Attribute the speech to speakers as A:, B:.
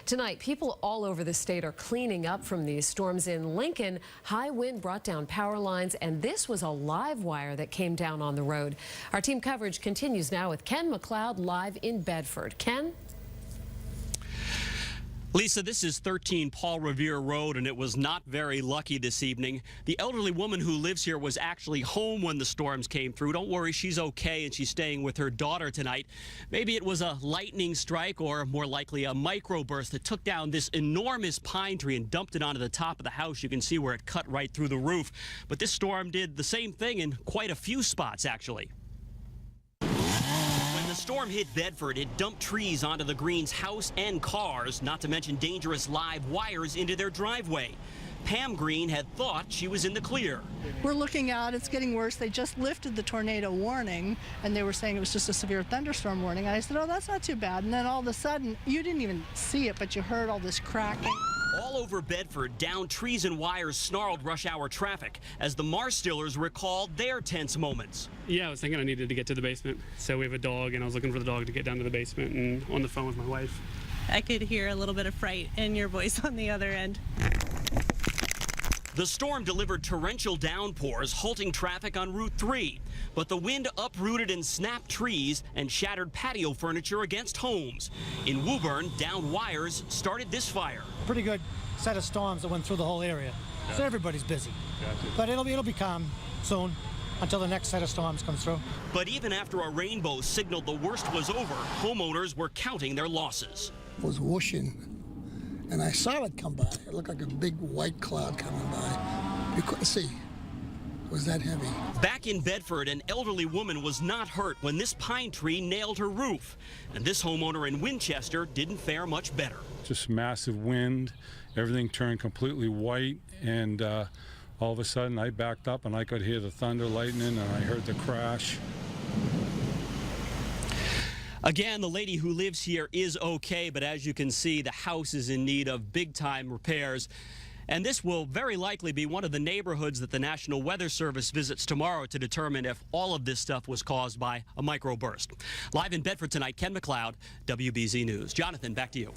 A: Tonight, people all over the state are cleaning up from these storms. In Lincoln, high wind brought down power lines, and this was a live wire that came down on the road. Our team coverage continues now with Ken McLeod live in Bedford. Ken?
B: Lisa, this is 13 Paul Revere Road, and it was not very lucky this evening. The elderly woman who lives here was actually home when the storms came through. Don't worry, she's okay, and she's staying with her daughter tonight. Maybe it was a lightning strike, or more likely a microburst that took down this enormous pine tree and dumped it onto the top of the house. You can see where it cut right through the roof. But this storm did the same thing in quite a few spots, actually. The storm hit Bedford. It dumped trees onto the Greens' house and cars, not to mention dangerous live wires into their driveway. Pam Green had thought she was in the clear.
C: We're looking out, it's getting worse. They just lifted the tornado warning, and they were saying it was just a severe thunderstorm warning. And I said, oh, that's not too bad. And then all of a sudden, you didn't even see it, but you heard all this cracking.
B: All over Bedford, down trees and wires snarled rush hour traffic as the Marstillers recalled their tense moments.
D: Yeah, I was thinking I needed to get to the basement. So we have a dog, and I was looking for the dog to get down to the basement and on the phone with my wife.
E: I could hear a little bit of fright in your voice on the other end.
B: The storm delivered torrential downpours, halting traffic on Route 3. But the wind uprooted and snapped trees and shattered patio furniture against homes. In Woburn, downed wires started this fire.
F: Pretty good set of storms that went through the whole area. So everybody's busy. But it'll be calm soon until the next set of storms come through.
B: But even after a rainbow signaled the worst was over, homeowners were counting their losses.
G: It was whooshing. And I saw it come by. It looked like a big white cloud coming by. You couldn't see. It was that heavy.
B: Back in Bedford, an elderly woman was not hurt when this pine tree nailed her roof. And this homeowner in Winchester didn't fare much better.
H: Just massive wind. Everything turned completely white. And all of a sudden, I backed up and I could hear the thunder, lightning, and I heard the crash.
B: Again, the lady who lives here is okay, but as you can see, the house is in need of big-time repairs. And this will very likely be one of the neighborhoods that the National Weather Service visits tomorrow to determine if all of this stuff was caused by a microburst. Live in Bedford tonight, Ken McLeod, WBZ News. Jonathan, back to you.